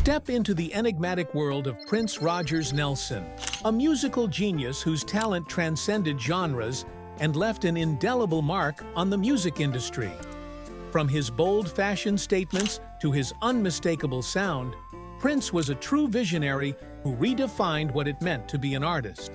Step into the enigmatic world of Prince Rogers Nelson, a musical genius whose talent transcended genres and left an indelible mark on the music industry. From his bold fashion statements to his unmistakable sound, Prince was a true visionary who redefined what it meant to be an artist.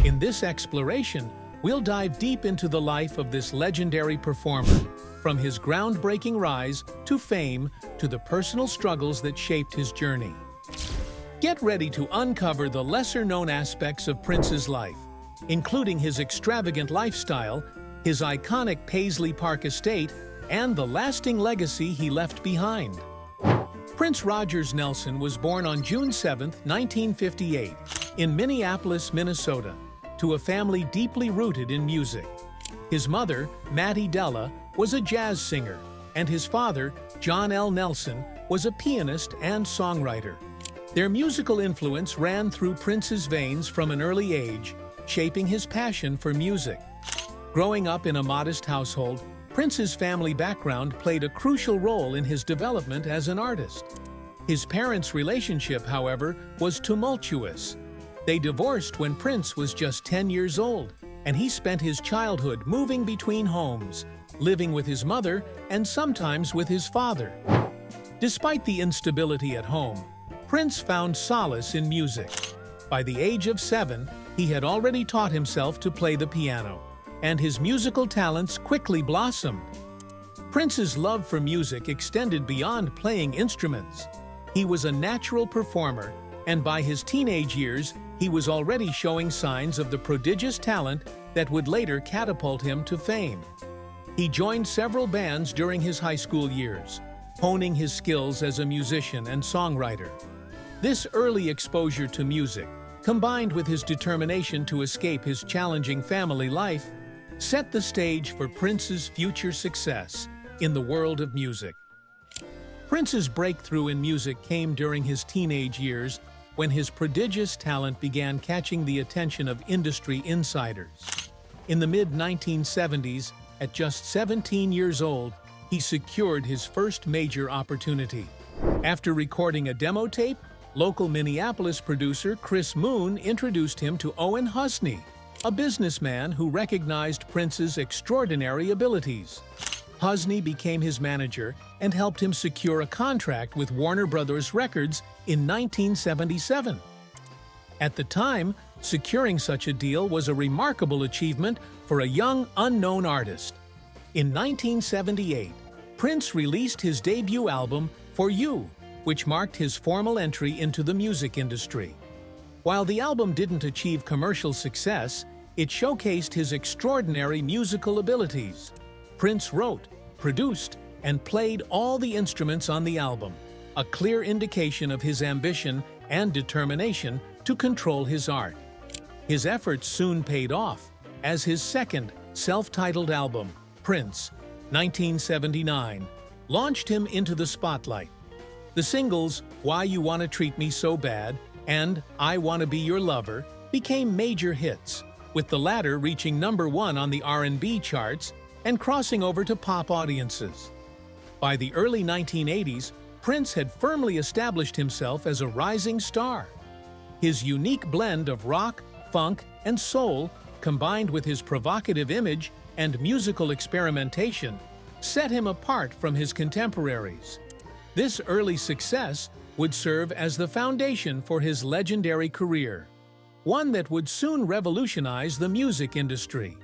In this exploration, we'll dive deep into the life of this legendary performer, from his groundbreaking rise to fame to the personal struggles that shaped his journey. Get ready to uncover the lesser-known aspects of Prince's life, including his extravagant lifestyle, his iconic Paisley Park estate, and the lasting legacy he left behind. Prince Rogers Nelson was born on June 7, 1958, in Minneapolis, Minnesota, to a family deeply rooted in music. His mother, Mattie Della, was a jazz singer, and his father, John L. Nelson, was a pianist and songwriter. Their musical influence ran through Prince's veins from an early age, shaping his passion for music. Growing up in a modest household, Prince's family background played a crucial role in his development as an artist. His parents' relationship, however, was tumultuous. They divorced when Prince was just 10 years old, and he spent his childhood moving between homes, living with his mother and sometimes with his father. Despite the instability at home, Prince found solace in music. By the age of 7, he had already taught himself to play the piano, and his musical talents quickly blossomed. Prince's love for music extended beyond playing instruments. He was a natural performer, and by his teenage years, he was already showing signs of the prodigious talent that would later catapult him to fame. He joined several bands during his high school years, honing his skills as a musician and songwriter. This early exposure to music, combined with his determination to escape his challenging family life, set the stage for Prince's future success in the world of music. Prince's breakthrough in music came during his teenage years when his prodigious talent began catching the attention of industry insiders. In the mid-1970s, at just 17 years old, he secured his first major opportunity. After recording a demo tape, local Minneapolis producer Chris Moon introduced him to Owen Husney, a businessman who recognized Prince's extraordinary abilities. Husney became his manager and helped him secure a contract with Warner Brothers Records in 1977. At the time, securing such a deal was a remarkable achievement for a young, unknown artist. In 1978, Prince released his debut album, For You, which marked his formal entry into the music industry. While the album didn't achieve commercial success, it showcased his extraordinary musical abilities. Prince wrote, produced, and played all the instruments on the album, a clear indication of his ambition and determination to control his art. His efforts soon paid off, as his second, self-titled album, Prince, 1979, launched him into the spotlight. The singles Why You Wanna Treat Me So Bad and I Wanna Be Your Lover became major hits, with the latter reaching #1 on the R&B charts and crossing over to pop audiences. By the early 1980s, Prince had firmly established himself as a rising star. His unique blend of rock, funk, and soul, combined with his provocative image and musical experimentation, set him apart from his contemporaries. This early success would serve as the foundation for his legendary career, one that would soon revolutionize the music industry.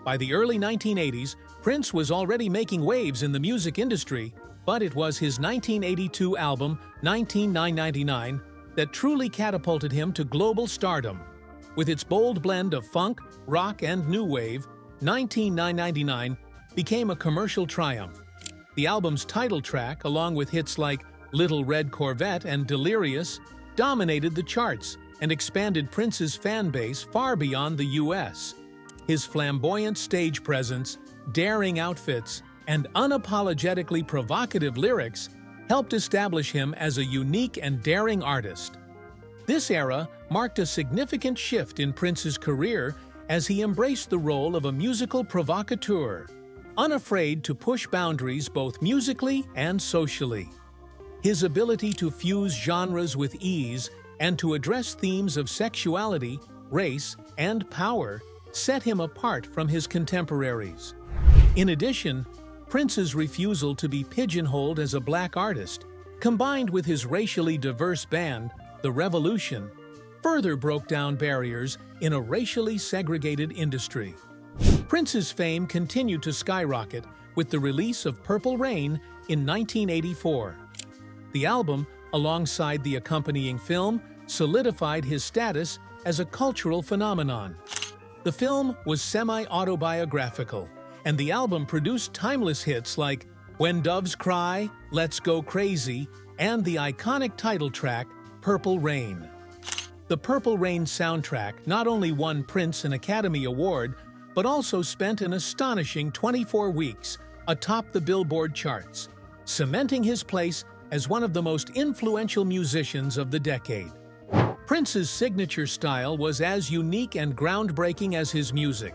By the early 1980s, Prince was already making waves in the music industry, but it was his 1982 album, 19999, that truly catapulted him to global stardom. With its bold blend of funk, rock, and new wave, 19999 became a commercial triumph. The album's title track, along with hits like Little Red Corvette and Delirious, dominated the charts and expanded Prince's fan base far beyond the US. His flamboyant stage presence, daring outfits, and unapologetically provocative lyrics helped establish him as a unique and daring artist. This era marked a significant shift in Prince's career as he embraced the role of a musical provocateur, unafraid to push boundaries both musically and socially. His ability to fuse genres with ease and to address themes of sexuality, race, and power set him apart from his contemporaries. In addition, Prince's refusal to be pigeonholed as a black artist, combined with his racially diverse band, The Revolution, further broke down barriers in a racially segregated industry. Prince's fame continued to skyrocket with the release of Purple Rain in 1984. The album, alongside the accompanying film, solidified his status as a cultural phenomenon. The film was semi-autobiographical, and the album produced timeless hits like When Doves Cry, Let's Go Crazy, and the iconic title track, Purple Rain. The Purple Rain soundtrack not only won Prince an Academy Award, but also spent an astonishing 24 weeks atop the Billboard charts, cementing his place as one of the most influential musicians of the decade. Prince's signature style was as unique and groundbreaking as his music.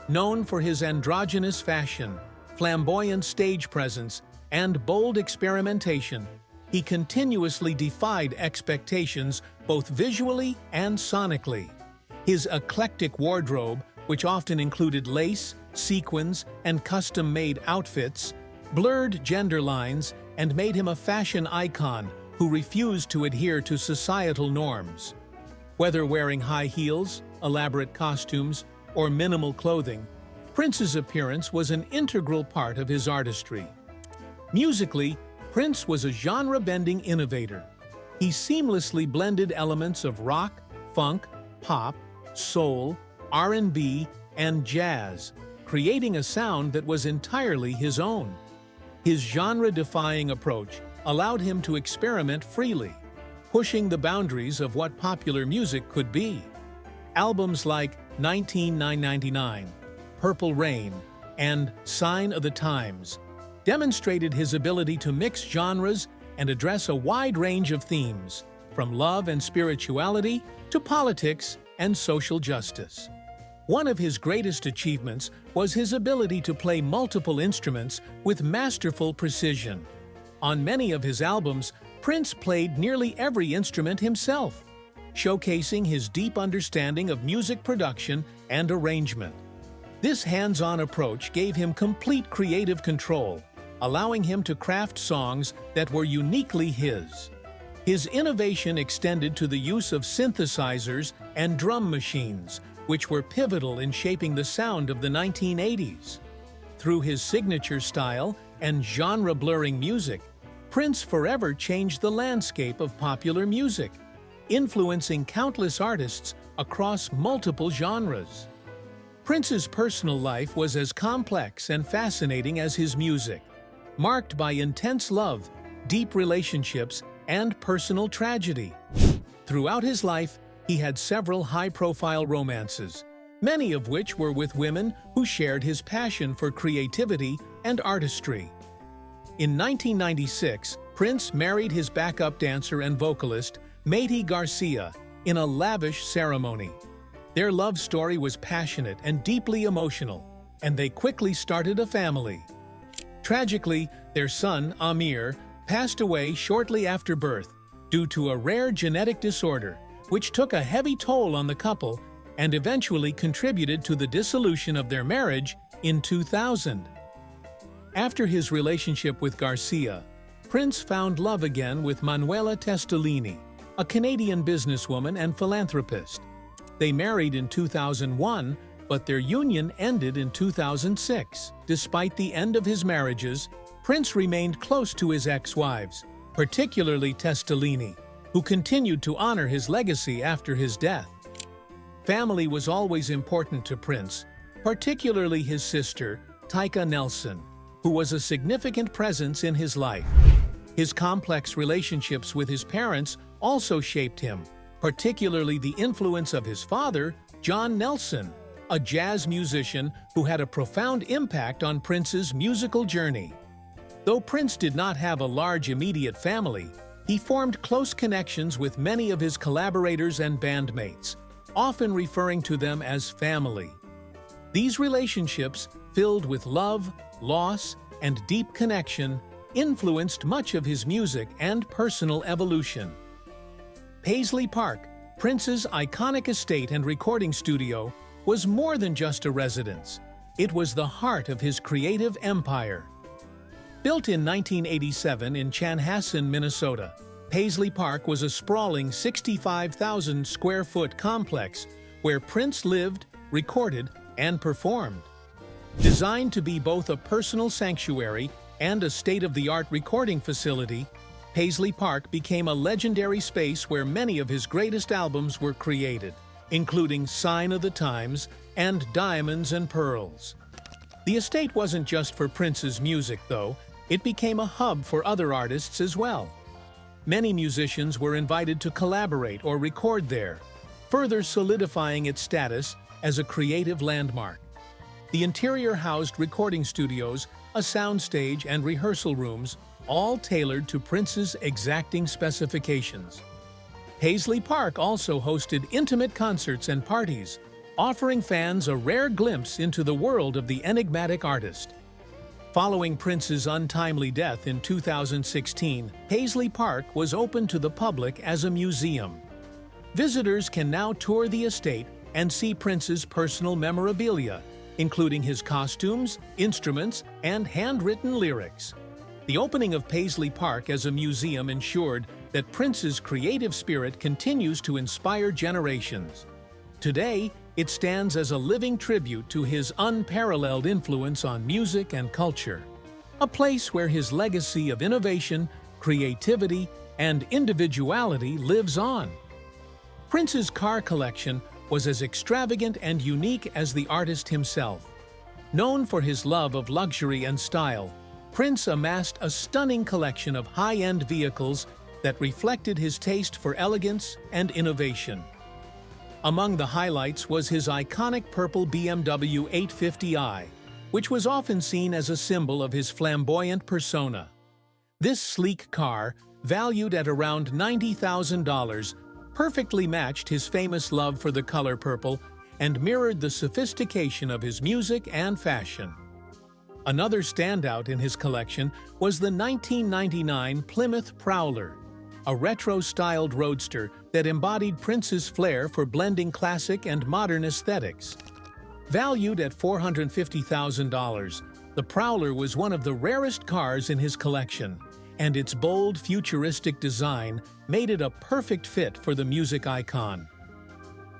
Known for his androgynous fashion, flamboyant stage presence, and bold experimentation, he continuously defied expectations both visually and sonically. His eclectic wardrobe, which often included lace, sequins, and custom-made outfits, blurred gender lines and made him a fashion icon who refused to adhere to societal norms. Whether wearing high heels, elaborate costumes, or minimal clothing, Prince's appearance was an integral part of his artistry. Musically, Prince was a genre-bending innovator. He seamlessly blended elements of rock, funk, pop, soul, R&B, and jazz, creating a sound that was entirely his own. His genre-defying approach allowed him to experiment freely, pushing the boundaries of what popular music could be. Albums like 19999, Purple Rain, and Sign of the Times demonstrated his ability to mix genres and address a wide range of themes, from love and spirituality to politics and social justice. One of his greatest achievements was his ability to play multiple instruments with masterful precision. On many of his albums, Prince played nearly every instrument himself, showcasing his deep understanding of music production and arrangement. This hands-on approach gave him complete creative control, allowing him to craft songs that were uniquely his. His innovation extended to the use of synthesizers and drum machines, which were pivotal in shaping the sound of the 1980s. Through his signature style and genre-blurring music, Prince forever changed the landscape of popular music, influencing countless artists across multiple genres. Prince's personal life was as complex and fascinating as his music, marked by intense love, deep relationships, and personal tragedy. Throughout his life, he had several high-profile romances, many of which were with women who shared his passion for creativity and artistry. In 1996, Prince married his backup dancer and vocalist, Maite Garcia, in a lavish ceremony. Their love story was passionate and deeply emotional, and they quickly started a family. Tragically, their son, Amir, passed away shortly after birth due to a rare genetic disorder, which took a heavy toll on the couple and eventually contributed to the dissolution of their marriage in 2000. After his relationship with Garcia, Prince found love again with Manuela Testolini, a Canadian businesswoman and philanthropist. They married in 2001, but their union ended in 2006. Despite the end of his marriages, Prince remained close to his ex-wives, particularly Testolini, who continued to honor his legacy after his death. Family was always important to Prince, particularly his sister, Tyka Nelson, who was a significant presence in his life. His complex relationships with his parents also shaped him, particularly the influence of his father, John Nelson, a jazz musician who had a profound impact on Prince's musical journey. Though Prince did not have a large immediate family, he formed close connections with many of his collaborators and bandmates, often referring to them as family. These relationships, filled with love, loss, and deep connection, influenced much of his music and personal evolution. Paisley Park, Prince's iconic estate and recording studio, was more than just a residence. It was the heart of his creative empire. Built in 1987 in Chanhassen, Minnesota, Paisley Park was a sprawling 65,000 square foot complex where Prince lived, recorded, and performed. Designed to be both a personal sanctuary and a state-of-the-art recording facility, Paisley Park became a legendary space where many of his greatest albums were created, including Sign of the Times and Diamonds and Pearls. The estate wasn't just for Prince's music, though. It became a hub for other artists as well. Many musicians were invited to collaborate or record there, further solidifying its status as a creative landmark. The interior housed recording studios, a soundstage, and rehearsal rooms, all tailored to Prince's exacting specifications. Paisley Park also hosted intimate concerts and parties, offering fans a rare glimpse into the world of the enigmatic artist. Following Prince's untimely death in 2016, Paisley Park was open to the public as a museum. Visitors can now tour the estate and see Prince's personal memorabilia, including his costumes, instruments, and handwritten lyrics. The opening of Paisley Park as a museum ensured that Prince's creative spirit continues to inspire generations. Today, it stands as a living tribute to his unparalleled influence on music and culture, a place where his legacy of innovation, creativity, and individuality lives on. Prince's car collection was as extravagant and unique as the artist himself. Known for his love of luxury and style, Prince amassed a stunning collection of high-end vehicles that reflected his taste for elegance and innovation. Among the highlights was his iconic purple BMW 850i, which was often seen as a symbol of his flamboyant persona. This sleek car, valued at around $90,000, perfectly matched his famous love for the color purple and mirrored the sophistication of his music and fashion. Another standout in his collection was the 1999 Plymouth Prowler, a retro-styled roadster that embodied Prince's flair for blending classic and modern aesthetics. Valued at $450,000, the Prowler was one of the rarest cars in his collection, and its bold, futuristic design made it a perfect fit for the music icon.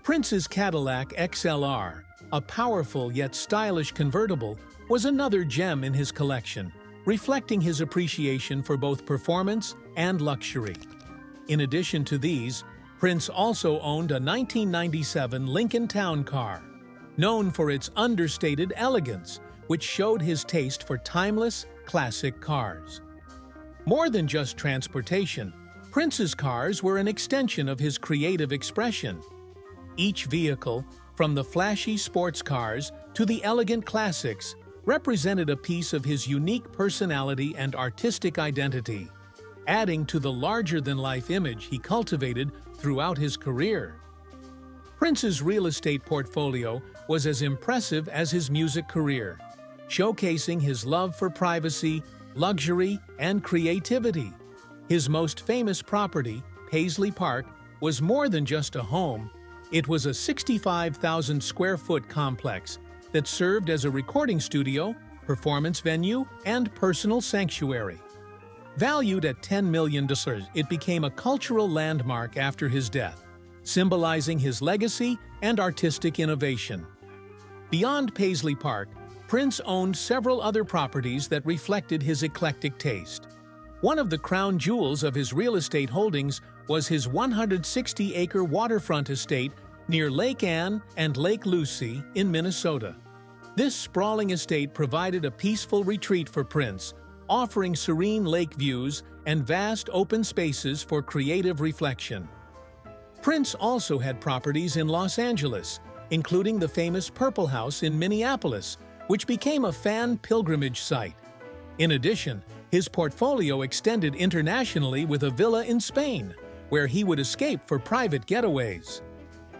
Prince's Cadillac XLR, a powerful yet stylish convertible, was another gem in his collection, reflecting his appreciation for both performance and luxury. In addition to these, Prince also owned a 1997 Lincoln Town Car, known for its understated elegance, which showed his taste for timeless, classic cars. More than just transportation, Prince's cars were an extension of his creative expression. Each vehicle, from the flashy sports cars to the elegant classics, represented a piece of his unique personality and artistic identity, adding to the larger-than-life image he cultivated throughout his career. Prince's real estate portfolio was as impressive as his music career, showcasing his love for privacy, luxury, and creativity. His most famous property, Paisley Park, was more than just a home. It was a 65,000 square foot complex that served as a recording studio, performance venue, and personal sanctuary. Valued at $10 million, it became a cultural landmark after his death, symbolizing his legacy and artistic innovation. Beyond Paisley Park, Prince owned several other properties that reflected his eclectic taste. One of the crown jewels of his real estate holdings was his 160-acre waterfront estate near Lake Anne and Lake Lucie in Minnesota. This sprawling estate provided a peaceful retreat for Prince, offering serene lake views and vast open spaces for creative reflection. Prince also had properties in Los Angeles, including the famous Purple House in Minneapolis, which became a fan pilgrimage site. In addition, his portfolio extended internationally with a villa in Spain, where he would escape for private getaways.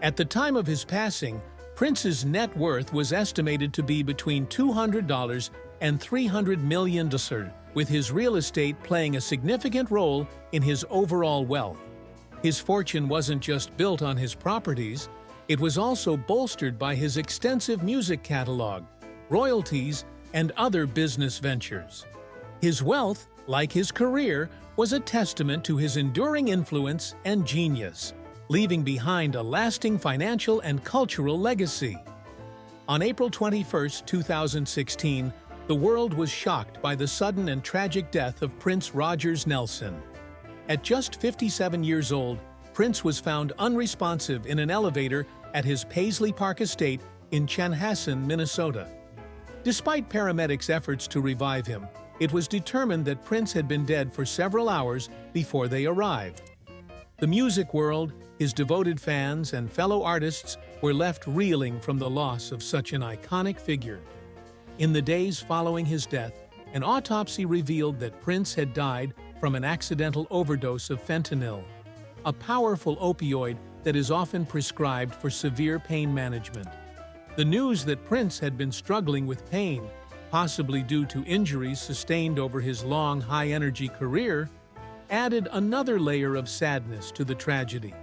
At the time of his passing, Prince's net worth was estimated to be between $200 and $300 million, with his real estate playing a significant role in his overall wealth. His fortune wasn't just built on his properties, it was also bolstered by his extensive music catalog, royalties, and other business ventures. His wealth, like his career, was a testament to his enduring influence and genius, leaving behind a lasting financial and cultural legacy. On April 21, 2016, the world was shocked by the sudden and tragic death of Prince Rogers Nelson. At just 57 years old, Prince was found unresponsive in an elevator at his Paisley Park estate in Chanhassen, Minnesota. Despite paramedics' efforts to revive him, it was determined that Prince had been dead for several hours before they arrived. The music world, his devoted fans, and fellow artists were left reeling from the loss of such an iconic figure. In the days following his death, an autopsy revealed that Prince had died from an accidental overdose of fentanyl, a powerful opioid that is often prescribed for severe pain management. The news that Prince had been struggling with pain, possibly due to injuries sustained over his long, high-energy career, added another layer of sadness to the tragedy.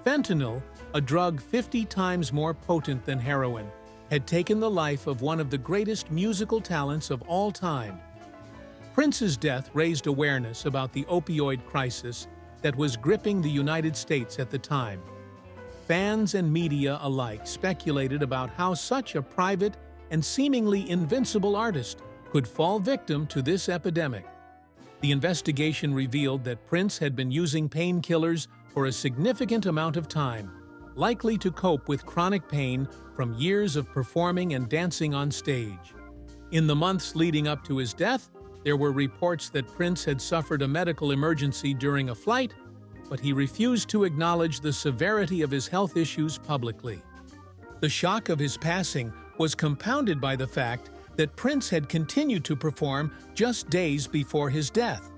Fentanyl, a drug 50 times more potent than heroin, had taken the life of one of the greatest musical talents of all time. Prince's death raised awareness about the opioid crisis that was gripping the United States at the time. Fans and media alike speculated about how such a private and seemingly invincible artist could fall victim to this epidemic. The investigation revealed that Prince had been using painkillers for a significant amount of time, likely to cope with chronic pain from years of performing and dancing on stage. In the months leading up to his death, there were reports that Prince had suffered a medical emergency during a flight, but he refused to acknowledge the severity of his health issues publicly. The shock of his passing was compounded by the fact that Prince had continued to perform just days before his death,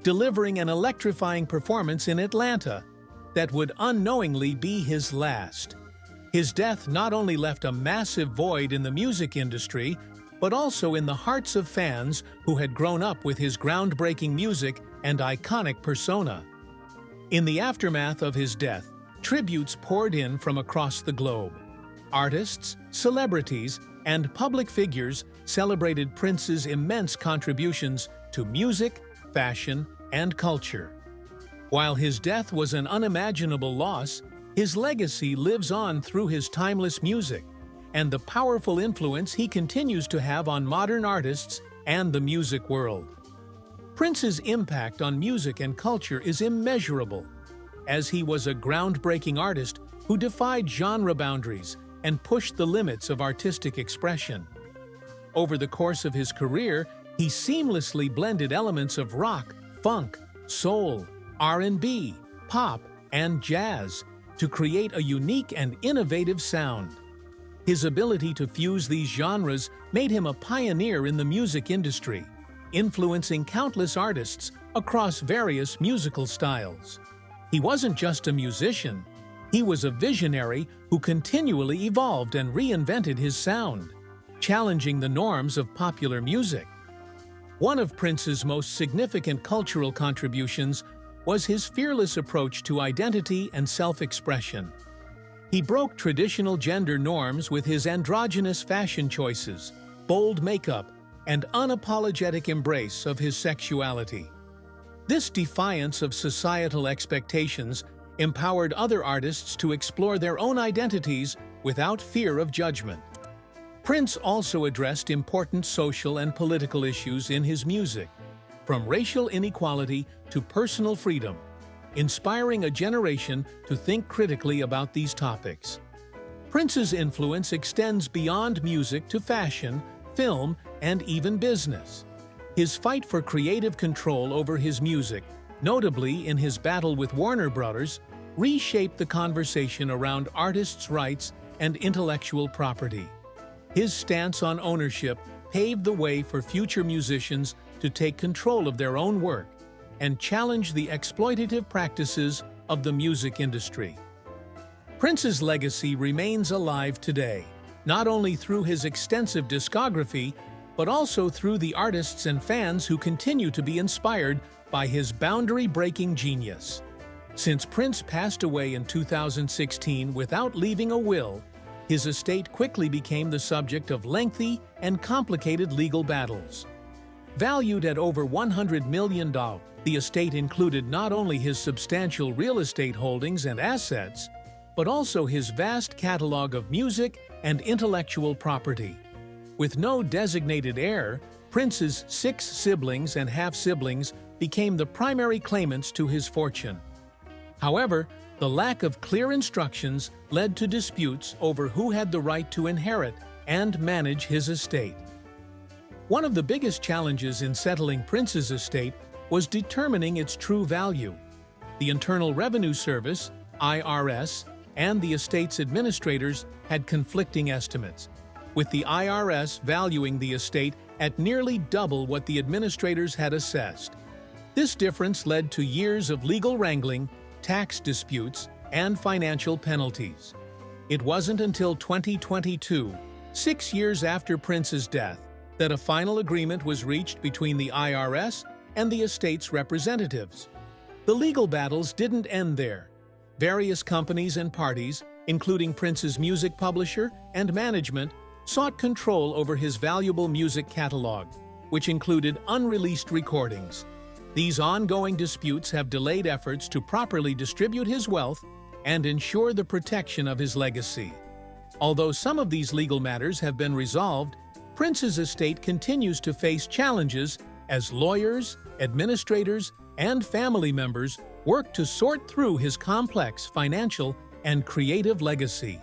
delivering an electrifying performance in Atlanta that would unknowingly be his last. His death not only left a massive void in the music industry, but also in the hearts of fans who had grown up with his groundbreaking music and iconic persona. In the aftermath of his death, tributes poured in from across the globe. Artists, celebrities, and public figures celebrated Prince's immense contributions to music, fashion, and culture. While his death was an unimaginable loss, his legacy lives on through his timeless music and the powerful influence he continues to have on modern artists and the music world. Prince's impact on music and culture is immeasurable, as he was a groundbreaking artist who defied genre boundaries and pushed the limits of artistic expression. Over the course of his career, he seamlessly blended elements of rock, funk, soul, R&B, pop, and jazz to create a unique and innovative sound. His ability to fuse these genres made him a pioneer in the music industry, influencing countless artists across various musical styles. He wasn't just a musician, he was a visionary who continually evolved and reinvented his sound, challenging the norms of popular music. One of Prince's most significant cultural contributions was his fearless approach to identity and self-expression. He broke traditional gender norms with his androgynous fashion choices, bold makeup, and unapologetic embrace of his sexuality. This defiance of societal expectations empowered other artists to explore their own identities without fear of judgment. Prince also addressed important social and political issues in his music, from racial inequality to personal freedom, inspiring a generation to think critically about these topics. Prince's influence extends beyond music to fashion, film, and even business. His fight for creative control over his music, notably in his battle with Warner Brothers, reshaped the conversation around artists' rights and intellectual property. His stance on ownership paved the way for future musicians to take control of their own work and challenge the exploitative practices of the music industry. Prince's legacy remains alive today, not only through his extensive discography, but also through the artists and fans who continue to be inspired by his boundary-breaking genius. Since Prince passed away in 2016 without leaving a will, his estate quickly became the subject of lengthy and complicated legal battles. Valued at over $100 million, the estate included not only his substantial real estate holdings and assets, but also his vast catalog of music and intellectual property. With no designated heir, Prince's 6 siblings and half-siblings became the primary claimants to his fortune. However, the lack of clear instructions led to disputes over who had the right to inherit and manage his estate. One of the biggest challenges in settling Prince's estate was determining its true value. The Internal Revenue Service, IRS, and the estate's administrators had conflicting estimates, with the IRS valuing the estate at nearly double what the administrators had assessed. This difference led to years of legal wrangling, tax disputes, and financial penalties. It wasn't until 2022, 6 years after Prince's death, that a final agreement was reached between the IRS and the estate's representatives. The legal battles didn't end there. Various companies and parties, including Prince's music publisher and management, sought control over his valuable music catalog, which included unreleased recordings. These ongoing disputes have delayed efforts to properly distribute his wealth and ensure the protection of his legacy. Although some of these legal matters have been resolved, Prince's estate continues to face challenges as lawyers, administrators, and family members work to sort through his complex financial and creative legacy.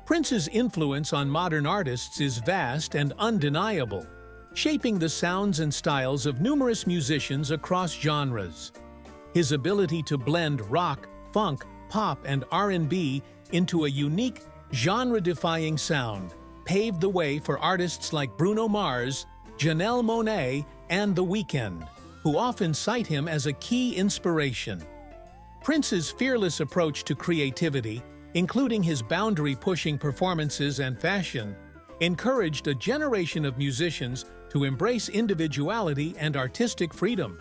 Prince's influence on modern artists is vast and undeniable, shaping the sounds and styles of numerous musicians across genres. His ability to blend rock, funk, pop, and R&B into a unique, genre-defying sound paved the way for artists like Bruno Mars, Janelle Monáe, and The Weeknd, who often cite him as a key inspiration. Prince's fearless approach to creativity, including his boundary-pushing performances and fashion, encouraged a generation of musicians to embrace individuality and artistic freedom.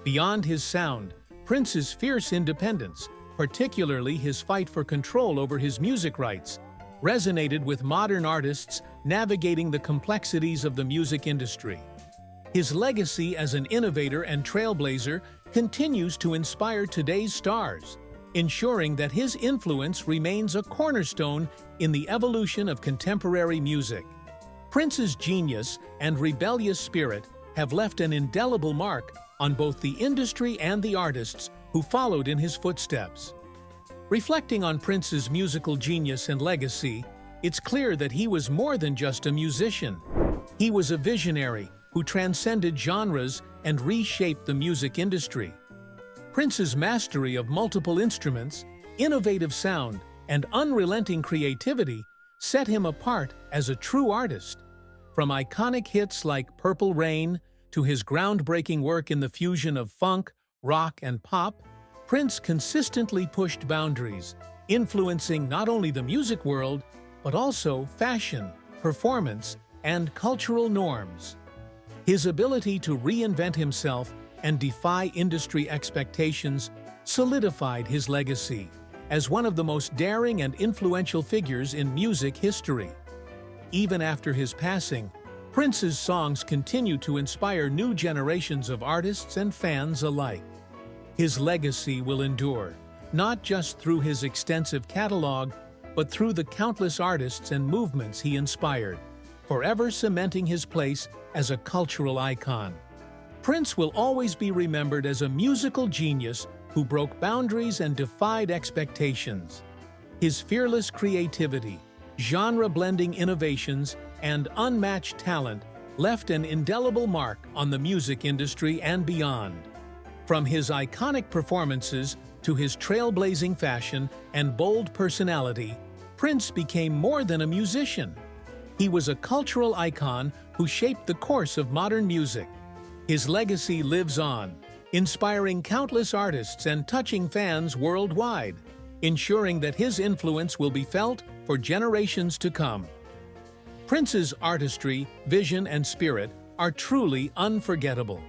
Beyond his sound, Prince's fierce independence, particularly his fight for control over his music rights, resonated with modern artists navigating the complexities of the music industry. His legacy as an innovator and trailblazer continues to inspire today's stars, ensuring that his influence remains a cornerstone in the evolution of contemporary music. Prince's genius and rebellious spirit have left an indelible mark on both the industry and the artists who followed in his footsteps. Reflecting on Prince's musical genius and legacy, it's clear that he was more than just a musician. He was a visionary who transcended genres and reshaped the music industry. Prince's mastery of multiple instruments, innovative sound, and unrelenting creativity set him apart as a true artist. From iconic hits like Purple Rain to his groundbreaking work in the fusion of funk, rock, and pop, Prince consistently pushed boundaries, influencing not only the music world, but also fashion, performance, and cultural norms. His ability to reinvent himself and defy industry expectations solidified his legacy as one of the most daring and influential figures in music history. Even after his passing, Prince's songs continue to inspire new generations of artists and fans alike. His legacy will endure, not just through his extensive catalog, but through the countless artists and movements he inspired, forever cementing his place as a cultural icon. Prince will always be remembered as a musical genius who broke boundaries and defied expectations. His fearless creativity, genre-blending innovations, and unmatched talent left an indelible mark on the music industry and beyond. From his iconic performances to his trailblazing fashion and bold personality, Prince became more than a musician. He was a cultural icon who shaped the course of modern music. His legacy lives on, inspiring countless artists and touching fans worldwide, ensuring that his influence will be felt for generations to come. Prince's artistry, vision, and spirit are truly unforgettable.